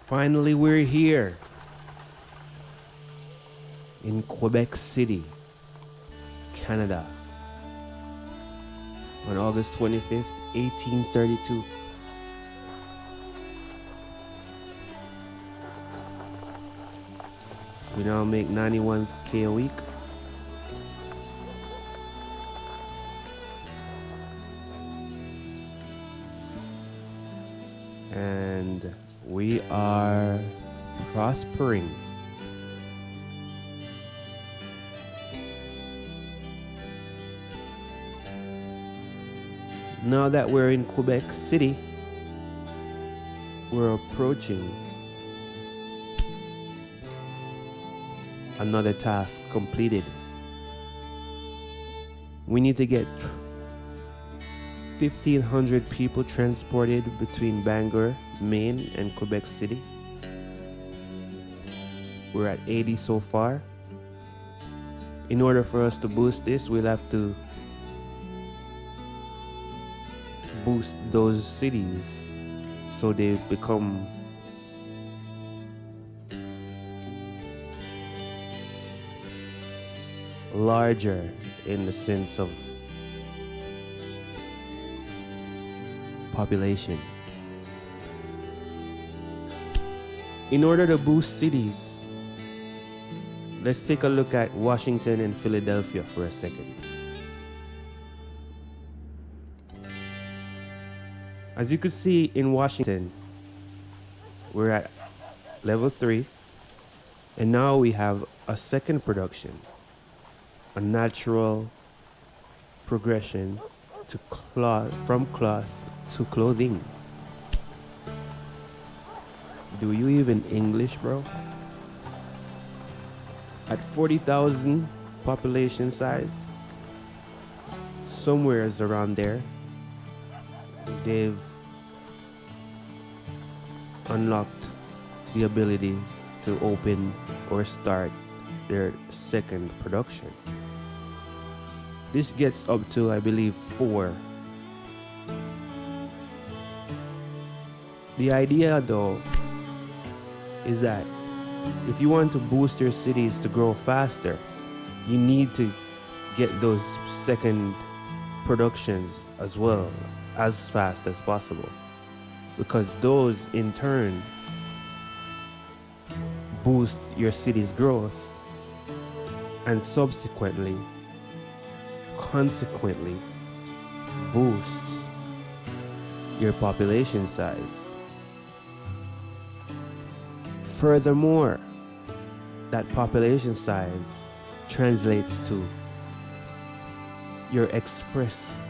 Finally, we're here in Quebec City, Canada, on August 25th, 1832. We now make 91K a week. And we are prospering. Now that we're in Quebec City, we're approaching another task completed. We need to get 1,500 people transported between Bangor, Maine, and Quebec City. We're at 80 so far. In order for us to boost this, we'll have to boost those cities so they become larger in the sense of population. In order to boost cities, let's take a look at Washington and Philadelphia for a second. As you can see in Washington, we're at level 3, and now we have a second production, a natural progression to cloth, from cloth to clothing. Do you even English, bro? At 40,000 population size, somewhere is around there, they've unlocked the ability to open or start their second production. This gets up to, I believe, 4. The idea, though, is that if you want to boost your cities to grow faster, you need to get those second productions as well as fast as possible, because those in turn boost your city's growth and consequently boosts your population size. Furthermore, that population size translates to your express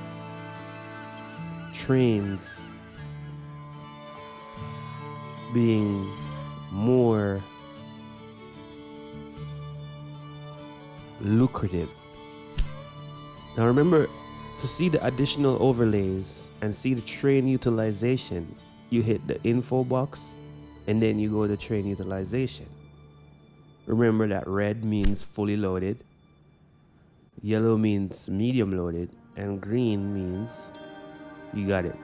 trains being more lucrative. Now remember, to see the additional overlays and see the train utilization, you hit the info box and then you go to train utilization. Remember that red means fully loaded, yellow means medium loaded, and green means you got it.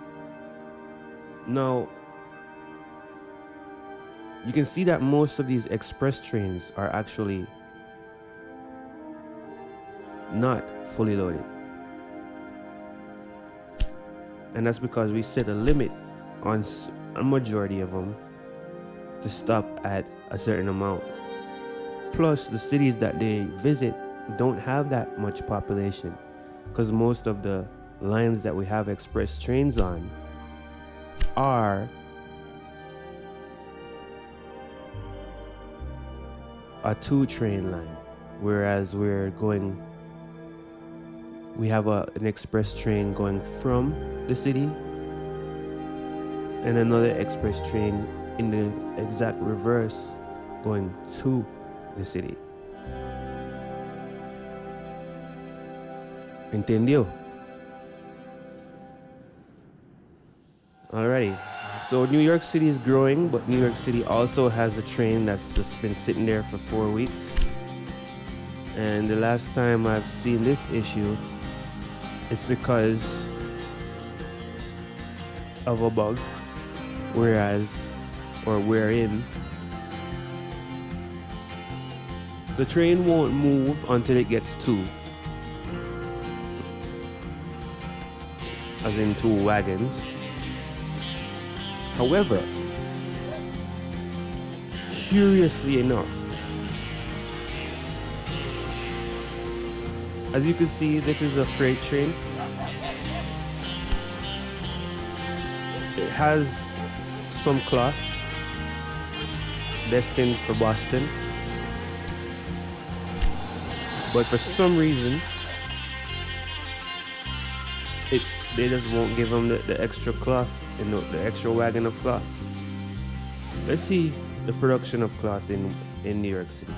Now, you can see that most of these express trains are actually not fully loaded. And that's because we set a limit on a majority of them to stop at a certain amount. Plus, the cities that they visit don't have that much population, because most of the lines that we have express trains on are a 2-train line, whereas we have an express train going from the city and another express train in the exact reverse going to the city. Entendió? Alrighty. So New York City is growing, but New York City also has a train that's just been sitting there for 4 weeks. And the last time I've seen this issue, it's because of a bug, whereas or wherein the train won't move until it gets two, as in two wagons. However, curiously enough, as you can see, this is a freight train. It has some cloth destined for Boston, but for some reason they just won't give them the extra cloth, the extra wagon of cloth. Let's see the production of cloth in New York City.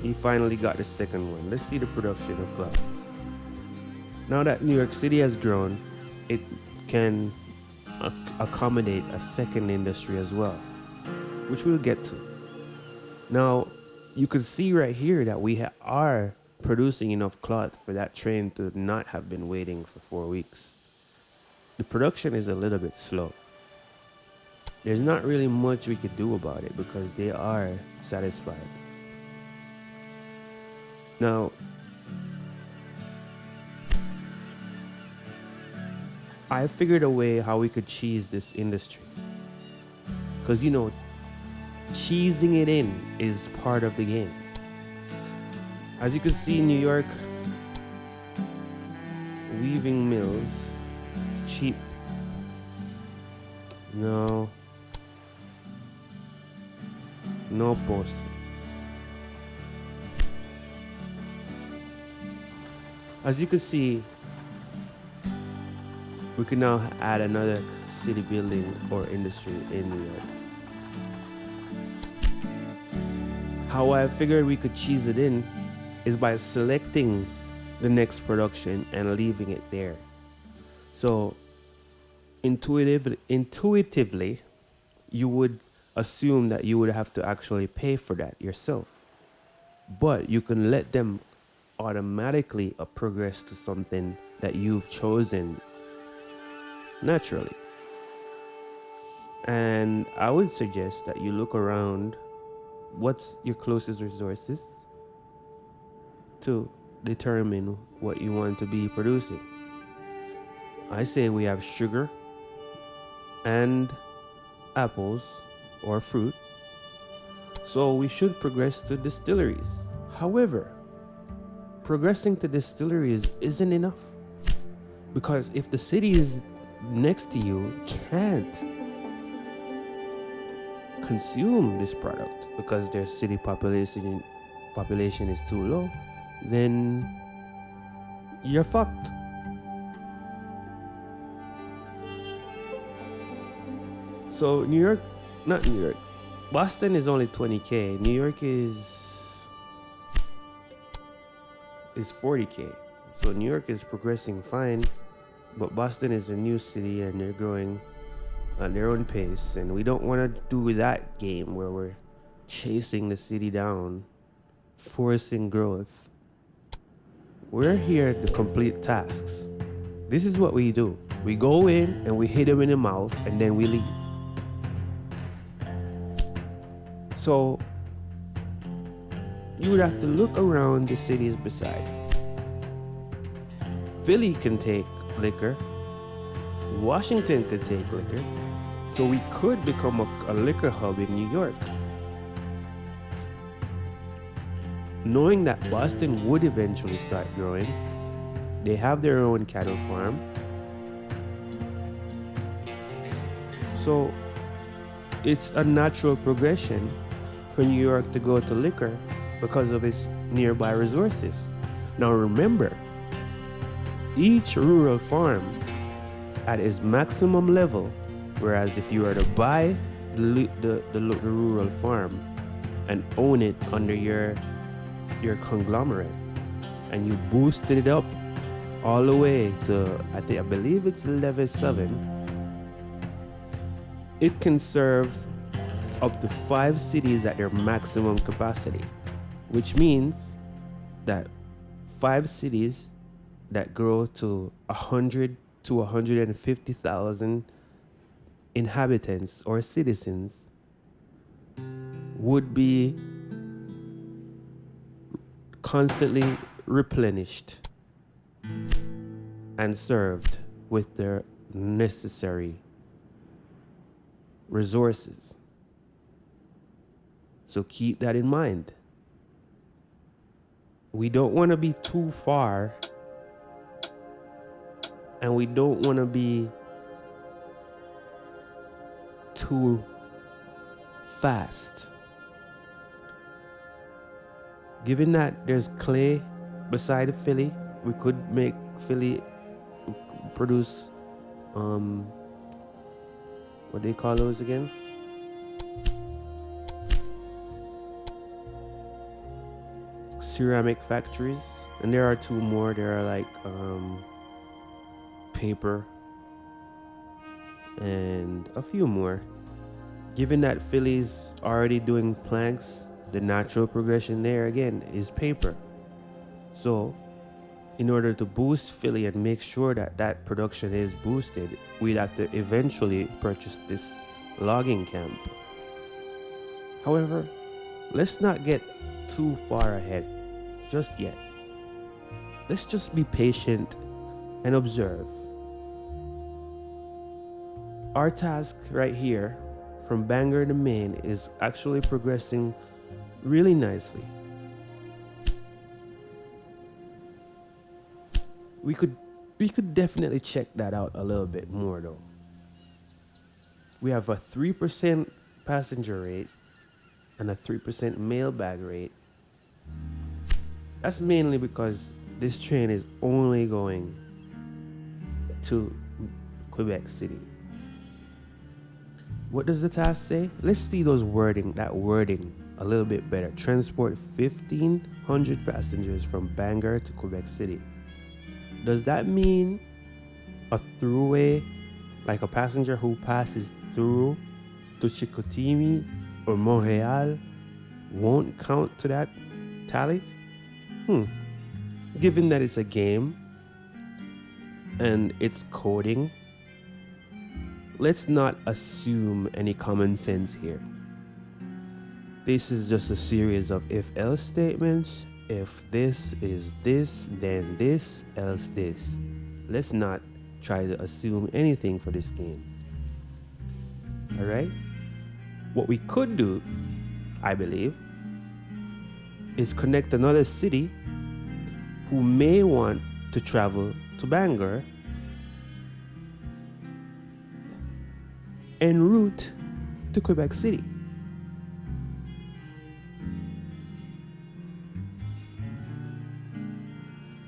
He finally got the second one. Let's see the production of cloth. Now that New York City has grown, it can accommodate a second industry as well, which we'll get to. Now, you can see right here that we are producing enough cloth for that train to not have been waiting for 4 weeks. The production is a little bit slow. There's not really much we could do about it because they are satisfied. Now, I figured a way how we could cheese this industry. Because, cheesing it in is part of the game. As you can see, New York weaving mills, it's cheap. No post. As you can see, we can now add another city building or industry in New York. How I figured we could cheese it in is by selecting the next production and leaving it there. So intuitively, you would assume that you would have to actually pay for that yourself. But you can let them automatically progress to something that you've chosen naturally. And I would suggest that you look around what's your closest resources to determine what you want to be producing. I say we have sugar and apples or fruit, so we should progress to distilleries. However, progressing to distilleries isn't enough, because if the cities next to you can't consume this product because their city population is too low, then you're fucked. So Boston is only 20K. New York is 40K. So New York is progressing fine, but Boston is a new city and they're growing at their own pace, and we don't want to do that game where we're chasing the city down, forcing growth. We're here to complete tasks. This is what we do. We go in and we hit them in the mouth and then we leave. So you would have to look around the cities beside. Philly can take liquor. Washington could take liquor. So we could become a liquor hub in New York. Knowing that Boston would eventually start growing, they have their own cattle farm. So it's a natural progression for New York to go to liquor because of its nearby resources. Now remember, each rural farm at its maximum level, whereas if you were to buy the rural farm and own it under your conglomerate, and you boosted it up all the way to, I believe it's level 7, it can serve up to 5 cities at their maximum capacity, which means that 5 cities that grow to 100 to 150,000 inhabitants or citizens would be constantly replenished and served with their necessary resources. So keep that in mind. We don't want to be too far, and we don't want to be too fast. Given that there's clay beside Philly, we could make Philly produce what do they call those again? Ceramic factories. And there are two more. There are like paper and a few more. Given that Philly's already doing planks, the natural progression there again is paper. So in order to boost Philly and make sure that that production is boosted, we'd have to eventually purchase this logging camp. However, let's not get too far ahead just yet. Let's just be patient and observe. Our task right here from Bangor to Maine is actually progressing really nicely. We could definitely check that out a little bit more though. We have a 3% passenger rate and a 3% mailbag rate. That's mainly because this train is only going to Quebec City. What does the task say? Let's see that wording a little bit better. Transport 1,500 passengers from Bangor to Quebec City. Does that mean a throughway, like a passenger who passes through to Chicoutimi or Montreal, won't count to that tally? Given that it's a game and it's coding, let's not assume any common sense here. This is just a series of if-else statements. If this is this, then this, else this. Let's not try to assume anything for this game. Alright? What we could do, I believe, is connect another city who may want to travel to Bangor en route to Quebec City.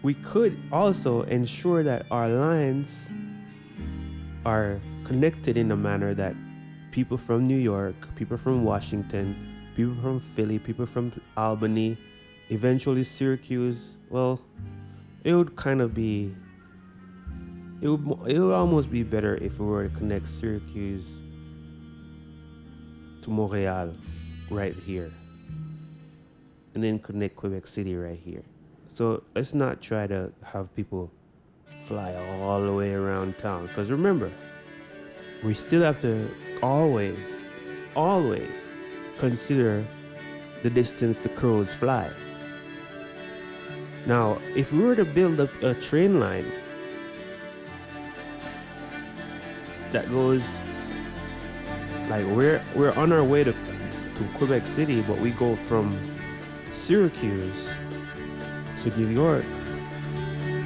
We could also ensure that our lines are connected in a manner that people from New York, people from Washington, people from Philly, people from Albany, eventually Syracuse, well, it would almost be better if we were to connect Syracuse to Montreal right here, and then connect Quebec City right here. So let's not try to have people fly all the way around town, because remember, we still have to always consider the distance the crows fly. Now, if we were to build up a train line that goes, like, we're on our way to Quebec City, but we go from Syracuse to New York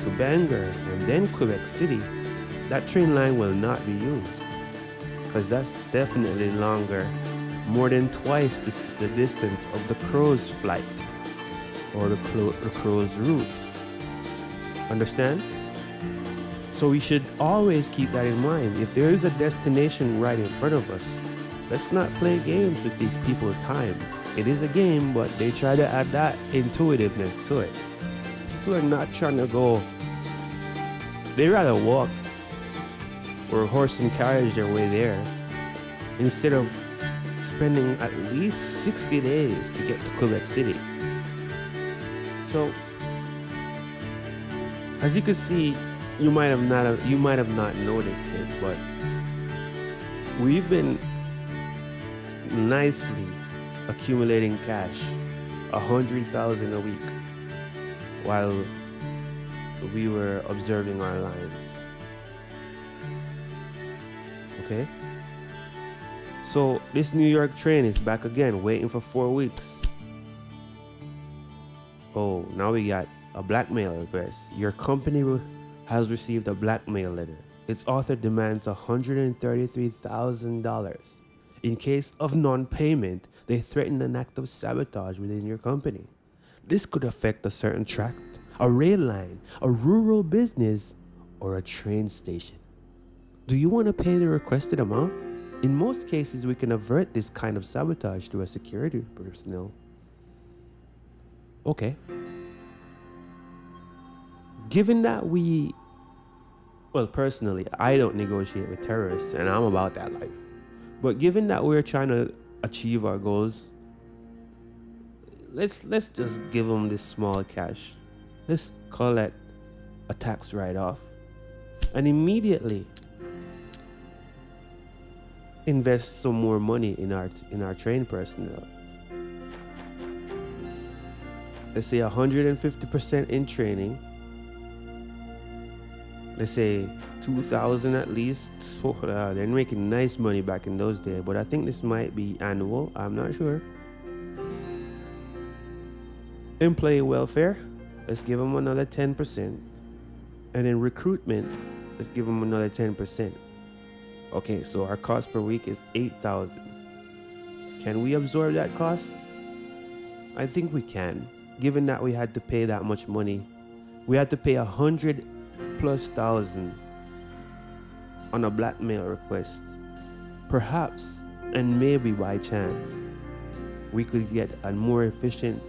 to Bangor and then Quebec City, that train line will not be used, because that's definitely longer, more than twice the distance of the crow's flight or the crow's route. Understand? So we should always keep that in mind. If there is a destination right in front of us, let's not play games with these people's time. It is a game, but they try to add that intuitiveness to it. People are not trying to go. They rather walk or horse and carriage their way there instead of spending at least 60 days to get to Quebec City. So, as you can see, you might have not noticed it, but we've been nicely accumulating cash, 100,000 a week, while we were observing our lines. Okay? So this New York train is back again, waiting for 4 weeks. Oh, now we got a blackmail request. Your company has received a blackmail letter. Its author demands $133,000. In case of non-payment, they threaten an act of sabotage within your company. This could affect a certain tract, a rail line, a rural business, or a train station. Do you want to pay the requested amount? In most cases, we can avert this kind of sabotage through a security personnel. Okay. Given that personally, I don't negotiate with terrorists and I'm about that life. But given that we're trying to achieve our goals, let's just give them this small cash. Let's call it a tax write-off. And immediately invest some more money in our trained personnel. Let's say 150% in training. Let's say 2,000 at least. They're making nice money back in those days, but I think this might be annual. I'm not sure. Employee welfare, let's give them another 10%. And in recruitment, let's give them another 10%. Okay, so our cost per week is 8,000. Can we absorb that cost? I think we can, given that we had to pay that much money. We had to pay 100,000+ on a blackmail request. Perhaps, and maybe by chance, we could get a more efficient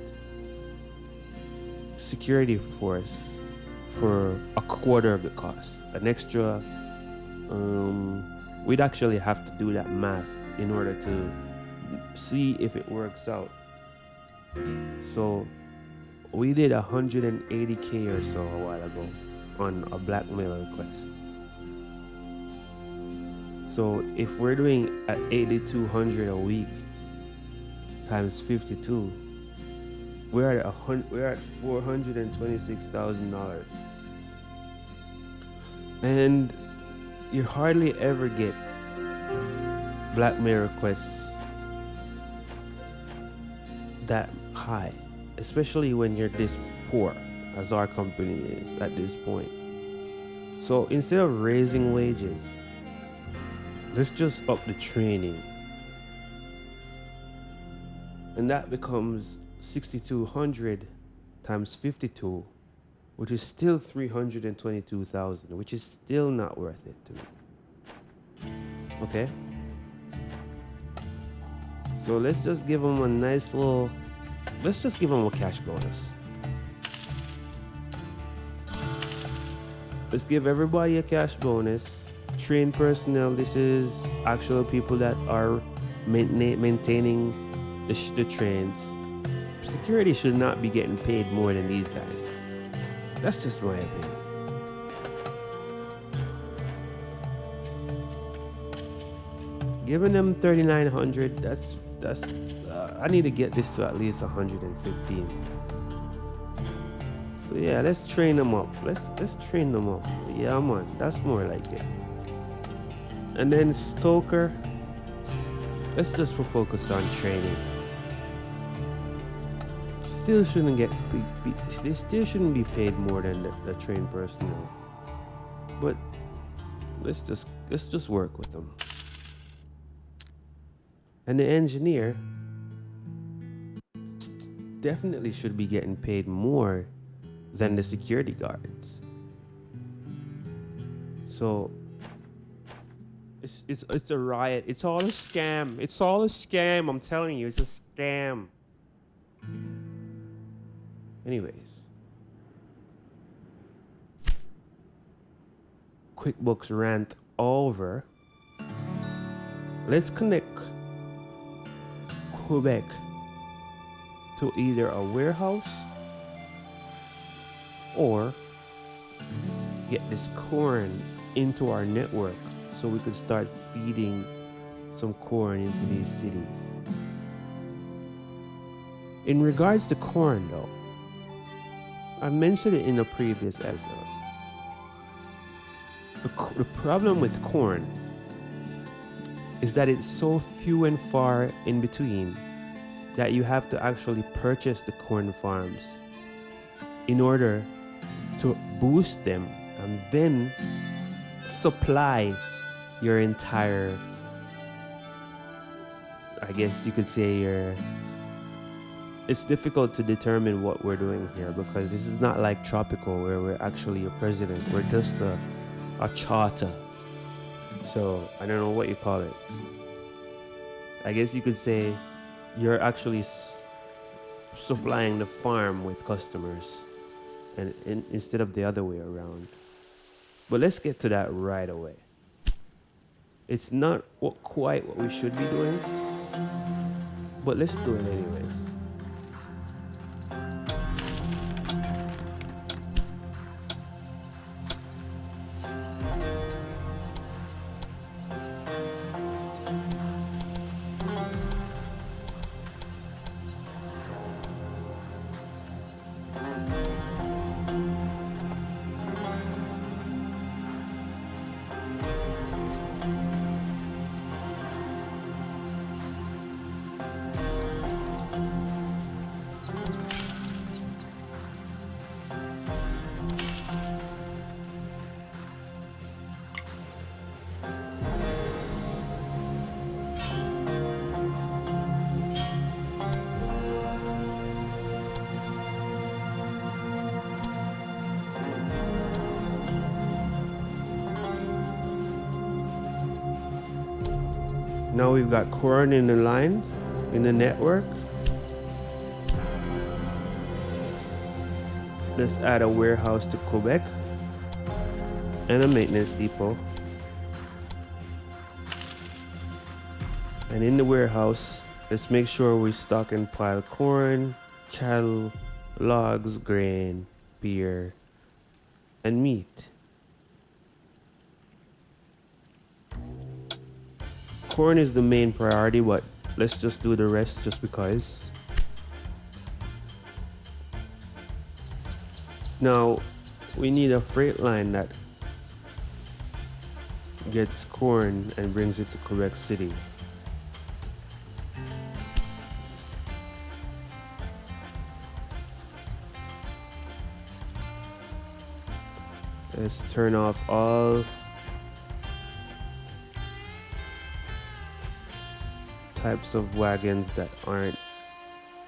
security force for a quarter of the cost. An extra, we'd actually have to do that math in order to see if it works out. So we did 180K or so a while ago on a blackmail request. So if we're doing at 8,200 a week times 52, we're at $426,000. And you hardly ever get blackmail requests that high, especially when you're this poor, as our company is at this point. So instead of raising wages, let's just up the training. And that becomes 6,200 times 52, which is still 322,000, which is still not worth it to me. Okay? So let's just give them a nice little, let's just give them a cash bonus. Let's give everybody a cash bonus. Trained personnel, this is actual people that are maintaining the trains. Security should not be getting paid more than these guys. That's just my opinion. Giving them 3,900, that's I need to get this to at least 115. So yeah, let's train them up. Let's train them up. Yeah, man, that's more like it. And then Stoker, let's just focus on training. Still shouldn't get they still shouldn't be paid more than the trained personnel. But let's just work with them. And the engineer definitely should be getting paid more than the security guards. So it's a riot. It's all a scam. It's all a scam. I'm telling you, it's a scam. Anyways, QuickBooks rant over. Let's connect Quebec to either a warehouse or get this corn into our network so we could start feeding some corn into these cities. In regards to corn though, I mentioned it in a previous episode. The problem with corn is that it's so few and far in between that you have to actually purchase the corn farms in order to boost them and then supply your entire, I guess you could say, it's difficult to determine what we're doing here because this is not like tropical where we're actually a president. We're just a charter. So I don't know what you call it. I guess you could say you're actually supplying the farm with customers and instead of the other way around. But let's get to that right away. It's not quite what we should be doing, but let's do it anyways. Now we've got corn in the line, in the network. Let's add a warehouse to Quebec and a maintenance depot. And in the warehouse, let's make sure we stock and pile corn, cattle, logs, grain, beer, and meat. Corn is the main priority, but let's just do the rest just because. Now, we need a freight line that gets corn and brings it to Quebec City. Let's turn off all types of wagons that aren't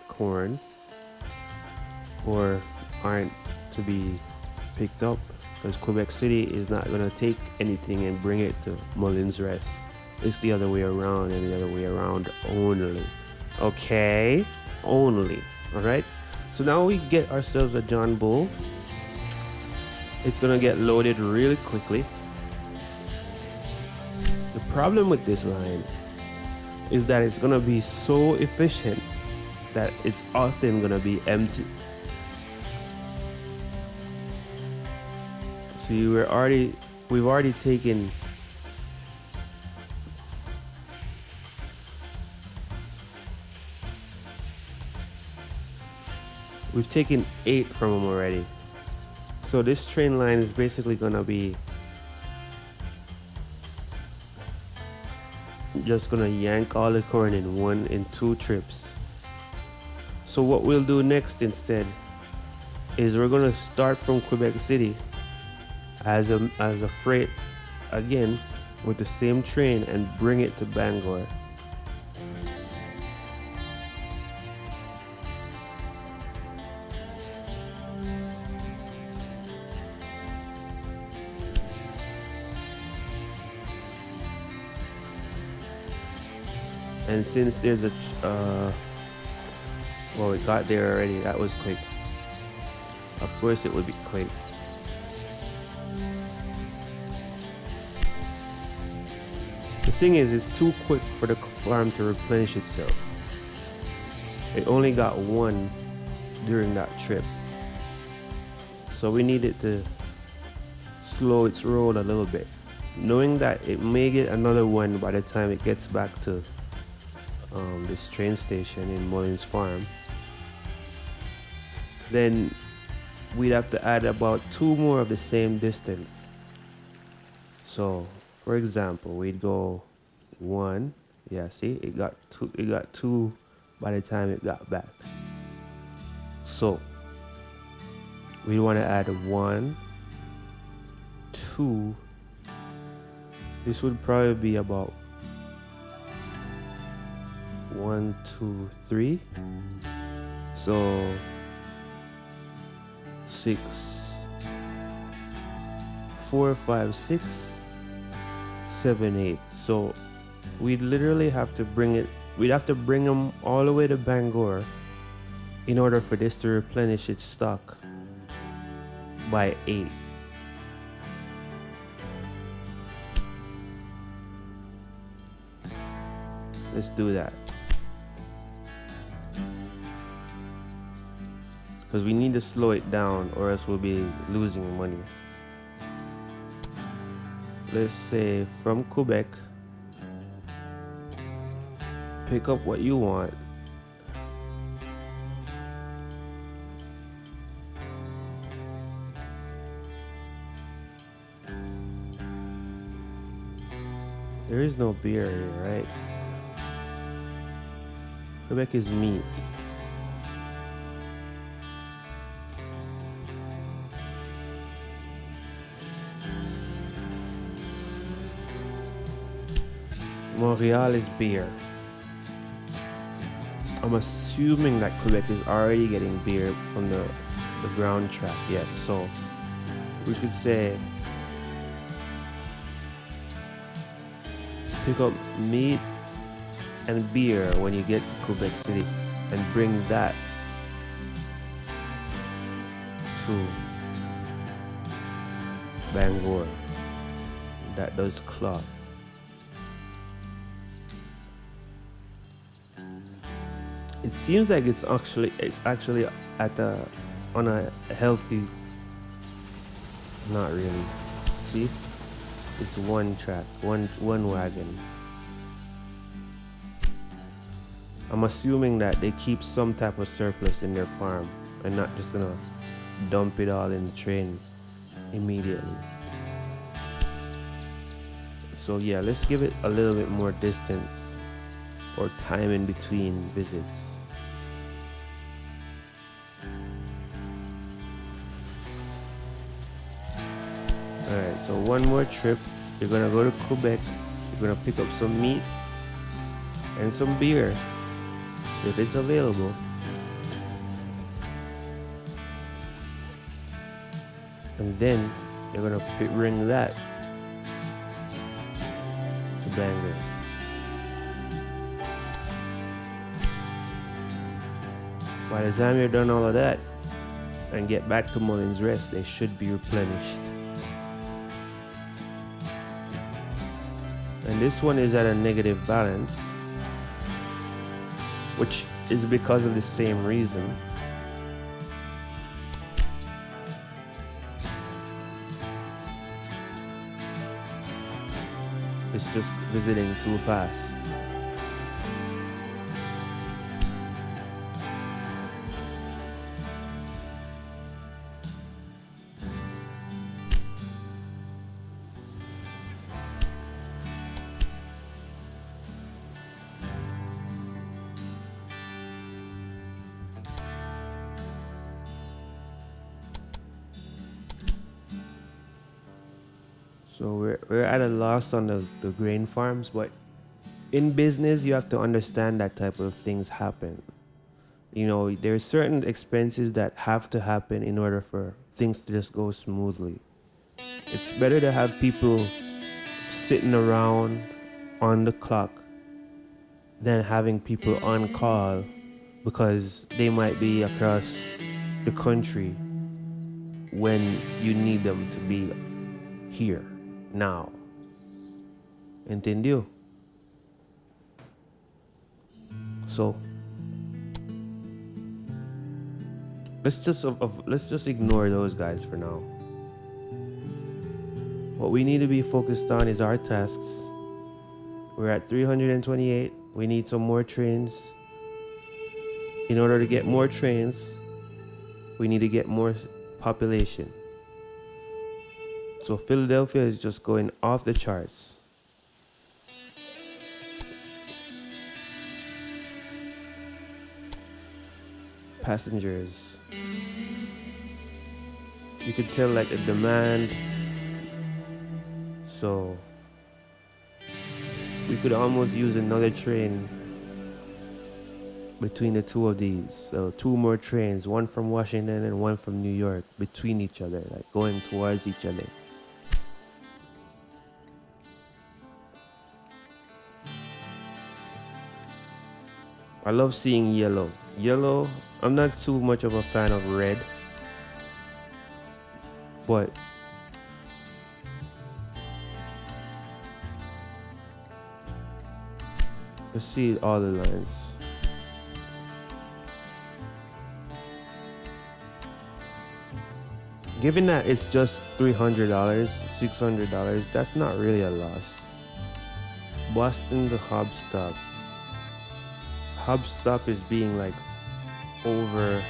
corn or aren't to be picked up, because Quebec City is not going to take anything and bring it to Mullins Rest. It's the other way around and the other way around only. Okay? Only. Alright? So now we get ourselves a John Bull. It's going to get loaded really quickly. The problem with this line is that it's going to be so efficient that it's often going to be empty. See, we've already taken we've taken 8 from them already. So this train line is basically going to be just gonna yank all the corn in 2 trips. So what we'll do next instead is we're gonna start from Quebec City as a freight again with the same train and bring it to Bangor. And since there's a well, it got there already. That was quick. Of course it would be quick. The thing is, it's too quick for the farm to replenish itself. It only got 1 during that trip. So we needed to slow its roll a little bit, knowing that it may get another one by the time it gets back to this train station in Mullins Farm. Then we'd have to add about 2 more of the same distance. So for example, we'd go 1, yeah, see, it got 2 by the time it got back. So we want to add 1, 2. This would probably be about 1, 2, 3. So 6, 4, 5, 6, 7, 8. So we'd literally have to bring them all the way to Bangor in order for this to replenish its stock by 8. Let's do that. Because we need to slow it down or else we'll be losing money. Let's say from Quebec, pick up what you want. There is no beer here, right? Quebec is meat. Montreal is beer. I'm assuming that Quebec is already getting beer from the ground track yet, so we could say pick up meat and beer when you get to Quebec City and bring that to Bangor. That does cloth. It seems like it's actually on a healthy, not really. See? It's one track, one wagon. I'm assuming that they keep some type of surplus in their farm and not just gonna dump it all in the train immediately. So yeah, let's give it a little bit more distance or time in between visits. Alright, so one more trip. You're gonna go to Quebec. You're gonna pick up some meat and some beer if it's available. And then you're gonna bring that to Bangor. By the time you're done all of that and get back to Mullins Rest, they should be replenished. And this one is at a negative balance, which is because of the same reason. It's just visiting too fast. So we're at a loss on the grain farms, but in business you have to understand that type of things happen. You know, there's certain expenses that have to happen in order for things to just go smoothly. It's better to have people sitting around on the clock than having people on call because they might be across the country when you need them to be here. Now, entendió? So let's just ignore those guys for now. What we need to be focused on is our tasks. We're at 328. We need some more trains. In order to get more trains, we need to get more population. So Philadelphia is just going off the charts. Passengers. You could tell like the demand. So we could almost use another train between the two of these. So 2 more trains, one from Washington and one from New York, between each other, like going towards each other. I love seeing yellow. Yellow, I'm not too much of a fan of red, but let's see all the lines. Given that it's just $300, $600, that's not really a loss. Boston to Hobstop. Hobstop is being like over.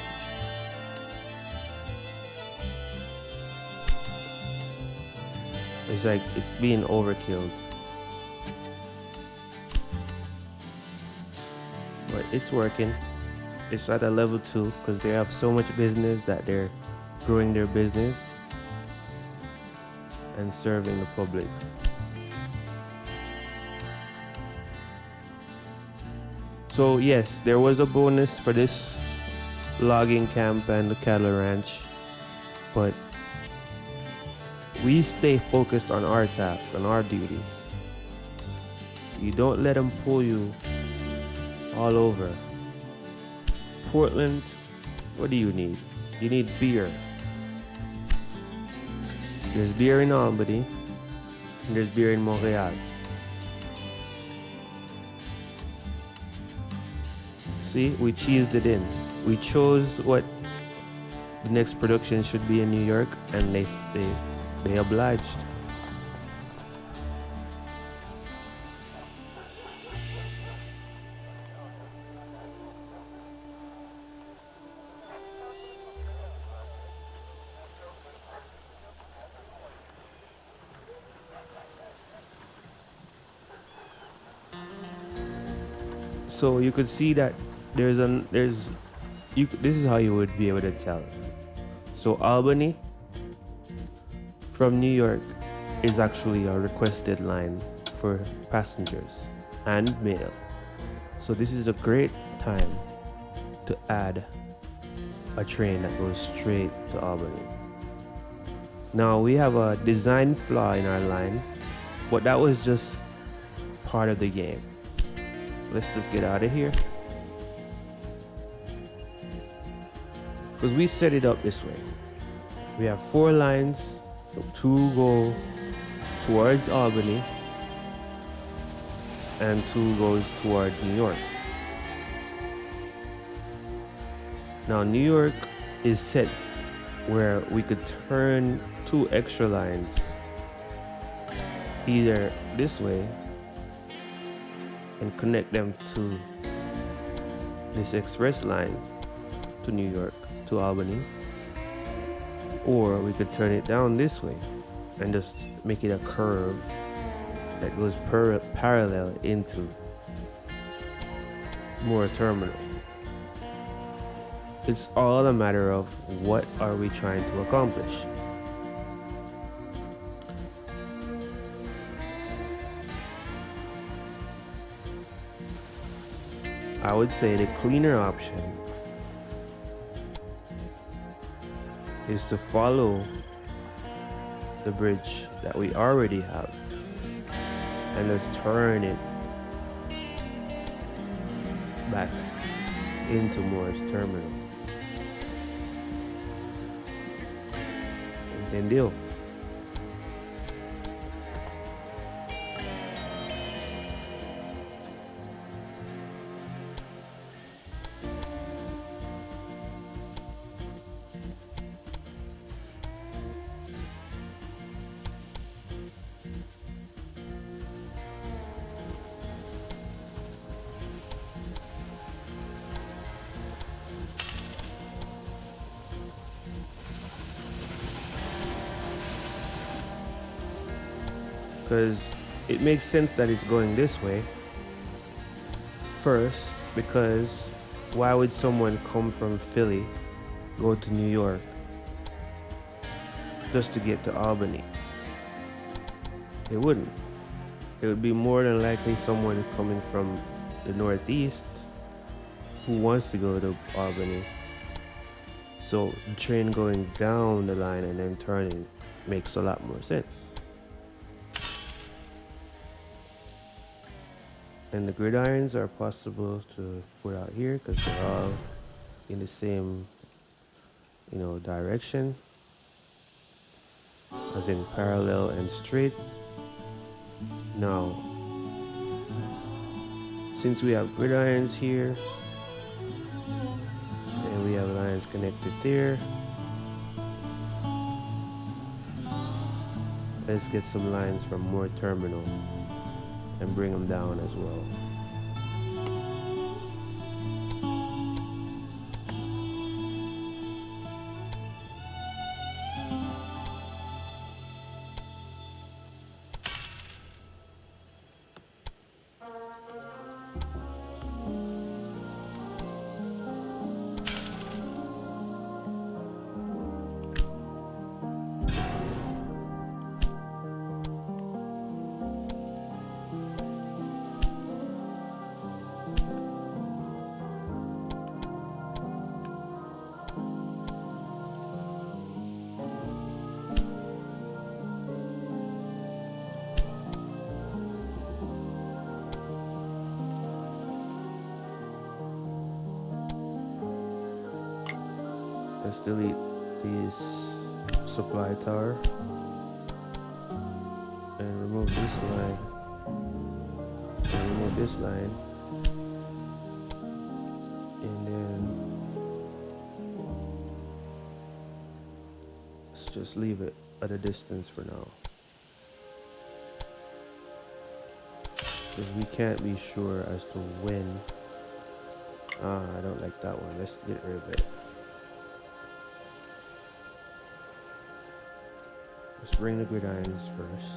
It's like it's being overkilled. But it's working. It's at a level 2 because they have so much business that they're growing their business and serving the public. So yes, there was a bonus for this logging camp and the cattle ranch, but we stay focused on our tasks, on our duties. You don't let them pull you all over. Portland, what do you need? You need beer. There's beer in Albany, and there's beer in Montreal. See, we cheesed it in. We chose what the next production should be in New York, and they obliged. So you could see that this is how you would be able to tell. So Albany from New York is actually a requested line for passengers and mail. So this is a great time to add a train that goes straight to Albany. Now we have a design flaw in our line, but that was just part of the game. Let's just get out of here. Because we set it up this way. We have 4 lines, 2 go towards Albany and 2 goes toward New York. Now New York is set where we could turn 2 extra lines either this way and connect them to this express line to New York, to Albany, or we could turn it down this way and just make it a curve that goes parallel into Moore Terminal. It's all a matter of what are we trying to accomplish. I would say the cleaner option is to follow the bridge that we already have and let's turn it back into Moore's Terminal. And deal. because it makes sense that it's going this way. First, because why would someone come from Philly, go to New York, just to get to Albany? They wouldn't. It would be more than likely someone coming from the Northeast who wants to go to Albany. So the train going down the line and then turning makes a lot more sense. And the gridirons are possible to put out here because they're all in the same, direction, as in parallel and straight. Now, since we have gridirons here and we have lines connected there, let's get some lines from more terminal and bring them down as well. Let's delete this supply tower and remove this line and remove this line, and then let's just leave it at a distance for now, because we can't be sure as to when. I don't like that one. Let's get rid of it. Let's bring the gridirons first.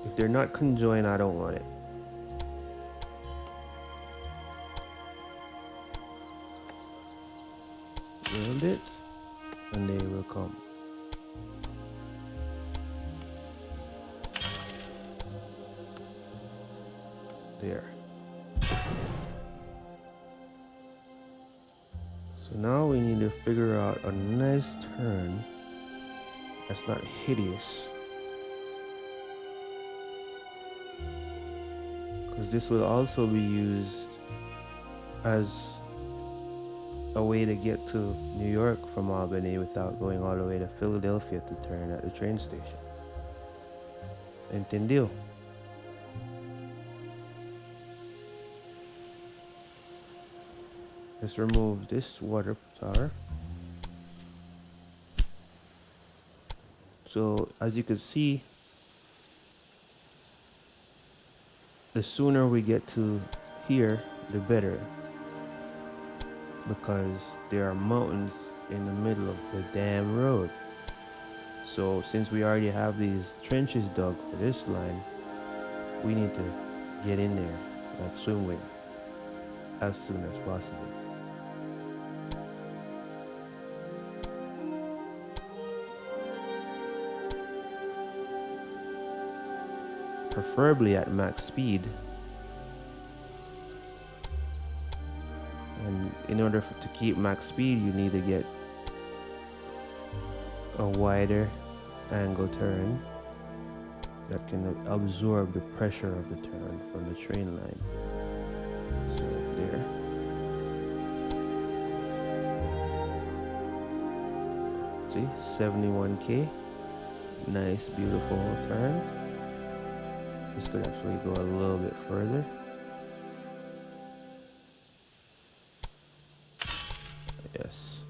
If they're not conjoined, I don't want it. Build it, and they will come. There. So now we need to figure out a nice turn that's not hideous, because this will also be used as a way to get to New York from Albany without going all the way to Philadelphia to turn at the train station. Entendido? Let's remove this water tower. So as you can see, the sooner we get to here, the better, because there are mountains in the middle of the damn road. So since we already have these trenches dug for this line, we need to get in there like swimwear as soon as possible. Preferably at max speed, and in order to keep max speed, you need to get a wider angle turn that can absorb the pressure of the turn from the train line. So there. See, 71k, nice beautiful turn. This could actually go a little bit further. Yes.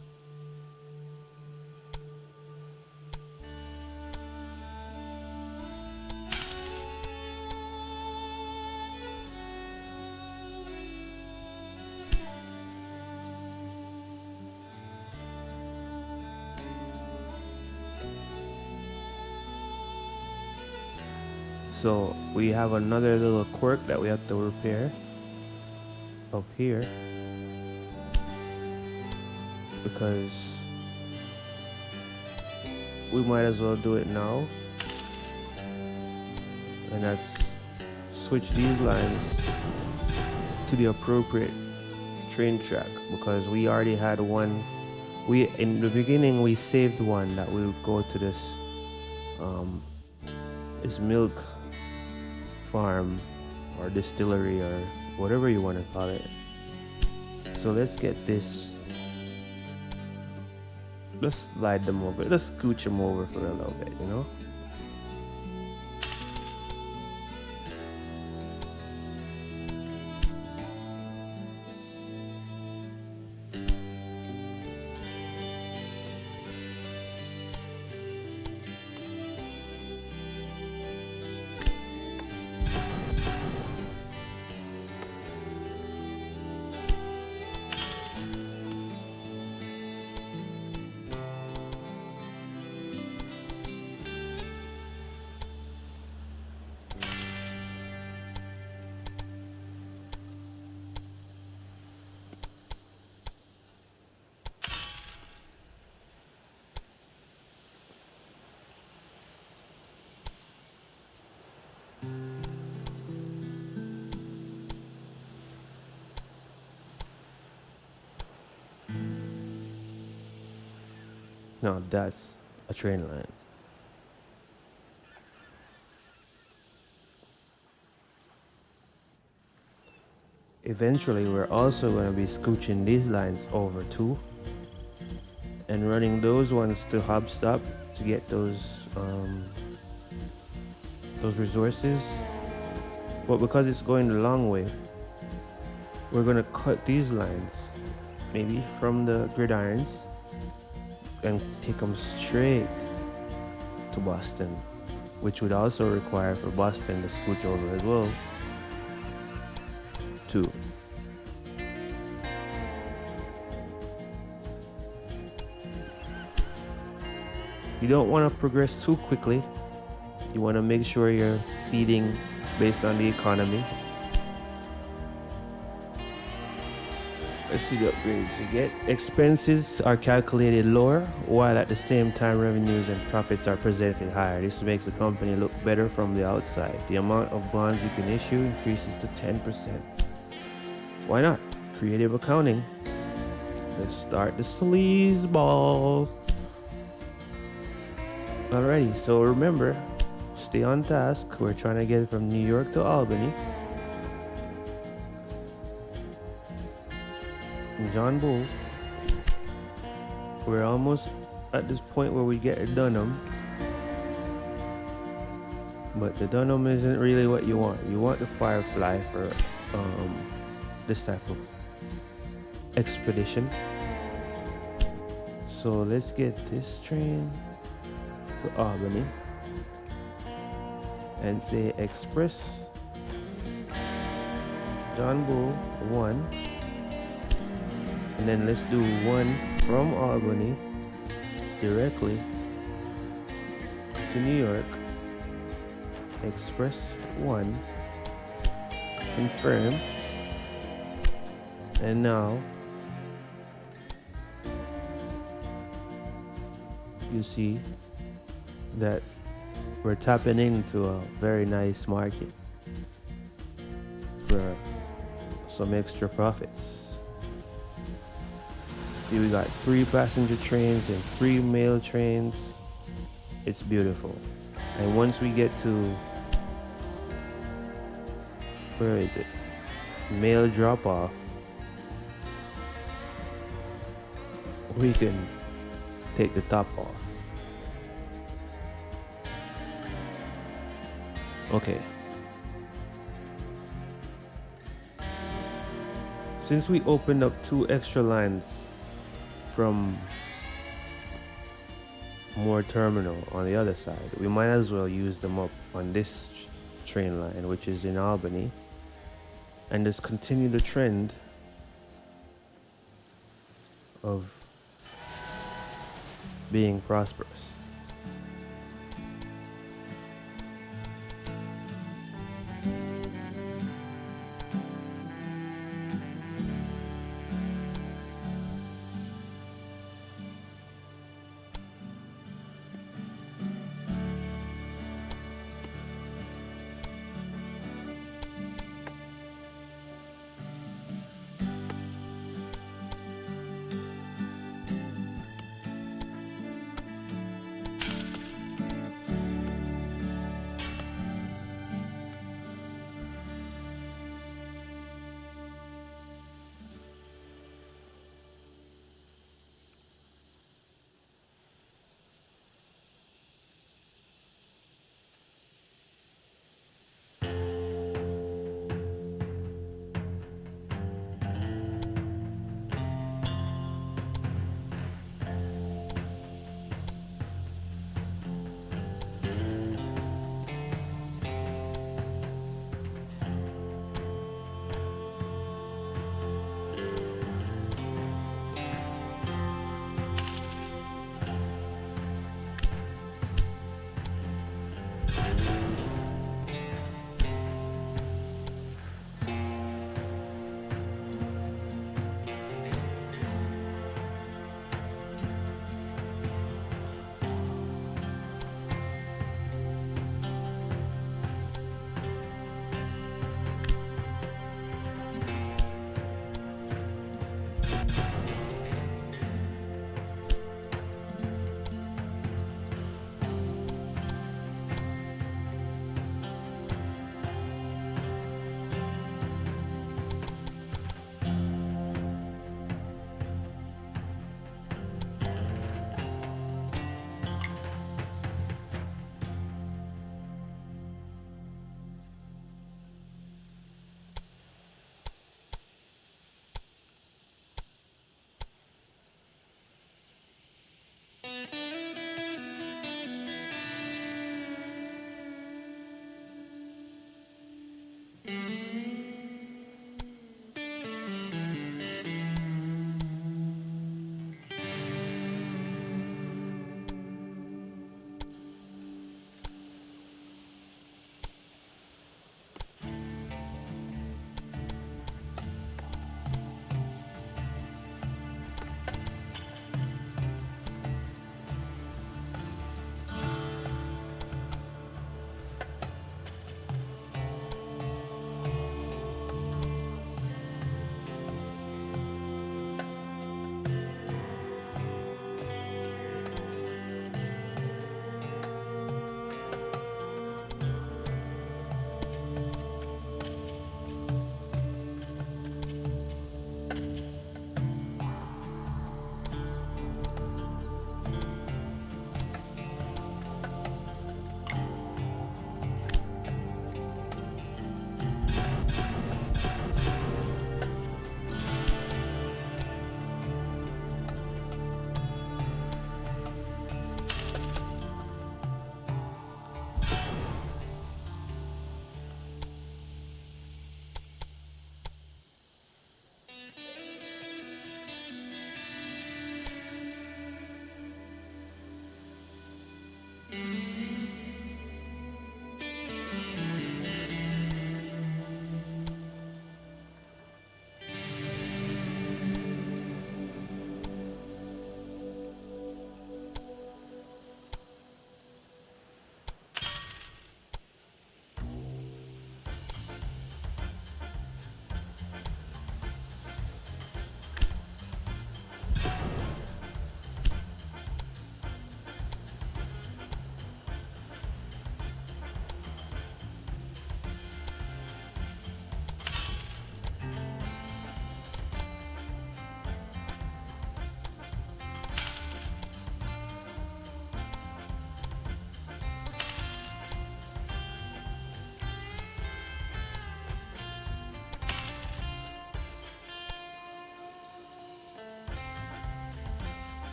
So we have another little quirk that we have to repair up here, because we might as well do it now, and that's switch these lines to the appropriate train track, because we already had one. We in the beginning we saved one that will go to this milk farm or distillery or whatever you want to call it. So let's get this. Let's slide them over. Let's scooch them over for a little bit, you know. Now that's a train line. Eventually, we're also going to be scooching these lines over too, and running those ones to hub stop to get those resources. But because it's going the long way, we're going to cut these lines maybe from the gridirons and take them straight to Boston, which would also require for Boston to scooch over as well too. You don't want to progress too quickly. You want to make sure you're feeding based on the economy. Let's see the upgrades you get. Expenses are calculated lower, while at the same time revenues and profits are presented higher. This makes the company look better from the outside. The amount of bonds you can issue increases to 10%. Why not? Creative accounting. Let's start the sleaze ball. Alrighty, so remember, stay on task. We're trying to get from New York to Albany. John Bull. We're almost at this point where we get a Dunham. But the Dunham isn't really what you want. You want the Firefly for this type of expedition. So let's get this train to Albany and say Express John Bull 1. And then let's do one from Albany directly to New York. Express 1. Confirm. And now you see that we're tapping into a very nice market for some extra profits. See, we got 3 passenger trains and 3 mail trains. It's beautiful. And once we get to, where is it? Mail drop off, we can take the top off. Okay. Since we opened up 2 extra lines from Moore Terminal on the other side, we might as well use them up on this train line, which is in Albany, and just continue the trend of being prosperous.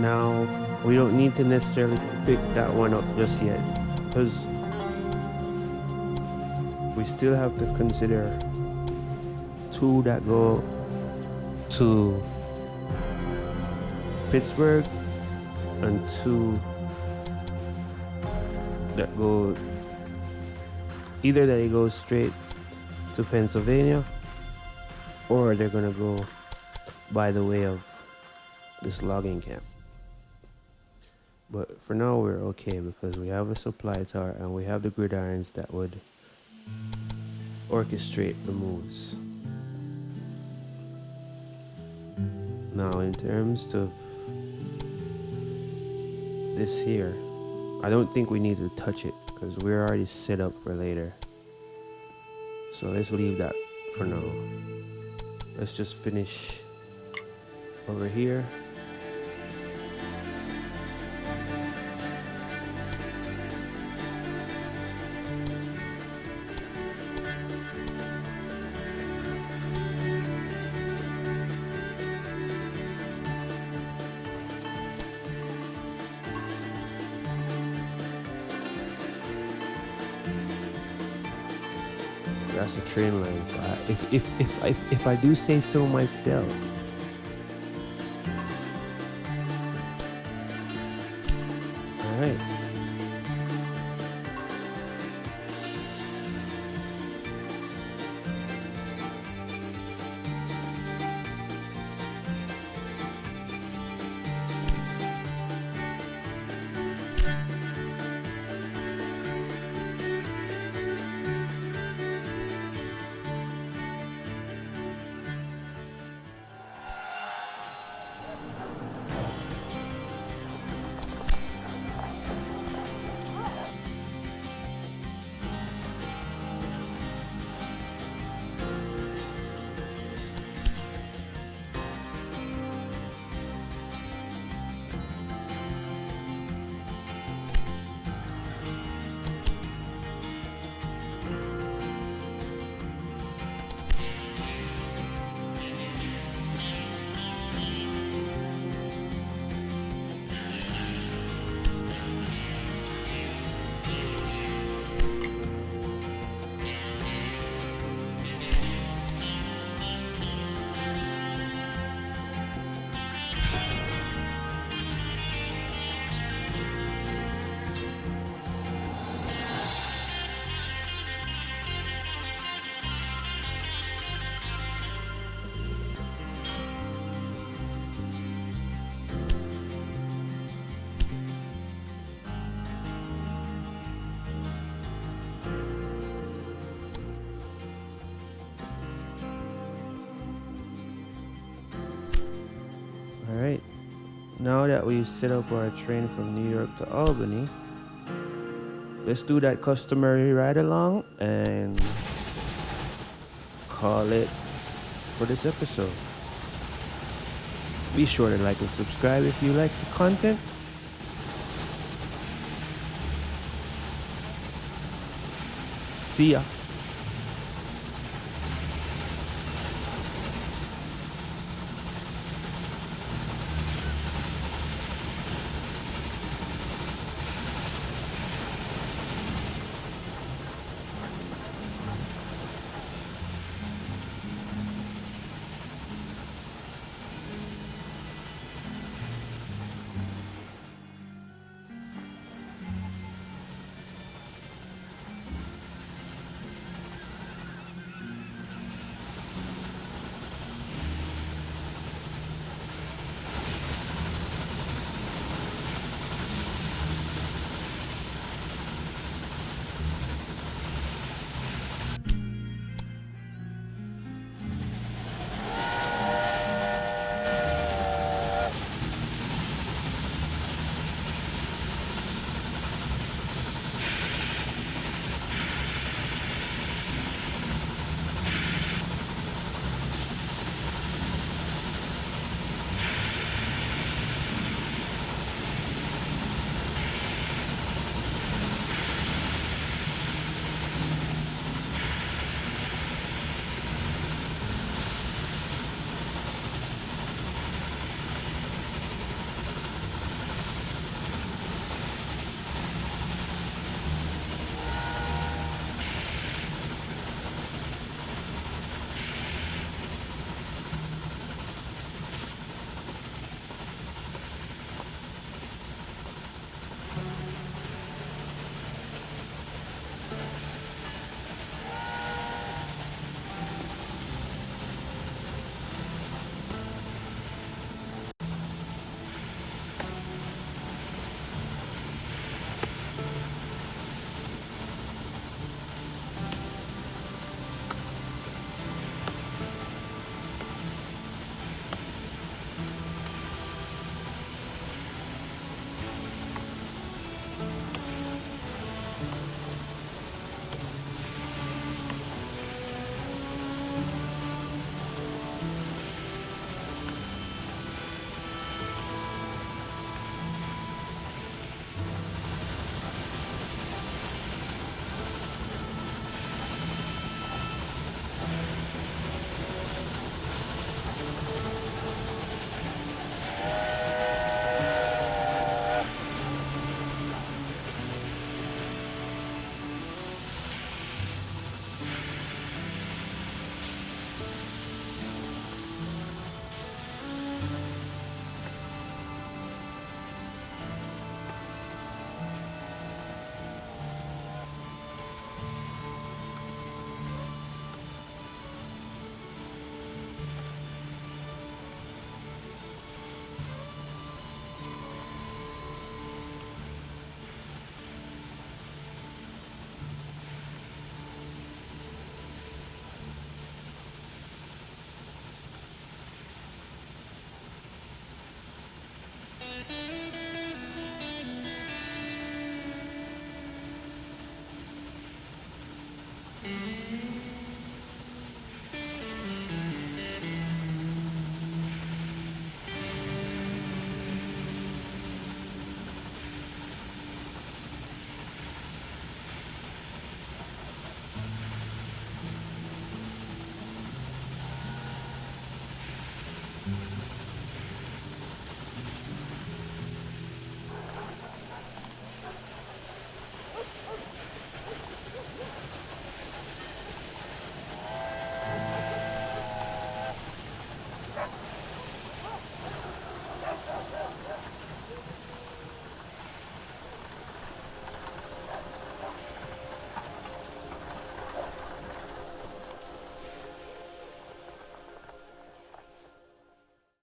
Now, we don't need to necessarily pick that one up just yet, because we still have to consider 2 that go to Pittsburgh and 2 that go either that it goes straight to Pennsylvania, or they're gonna go by the way of this logging camp. But for now we're okay because we have a supply tower and we have the gridirons that would orchestrate the moves. Now in terms of this here, I don't think we need to touch it because we're already set up for later. So let's leave that for now. Let's just finish over here. That's a train line. So if I do say so myself. All right. Alright, now that we've set up our train from New York to Albany, let's do that customary ride along and call it for this episode. Be sure to like and subscribe if you like the content. See ya.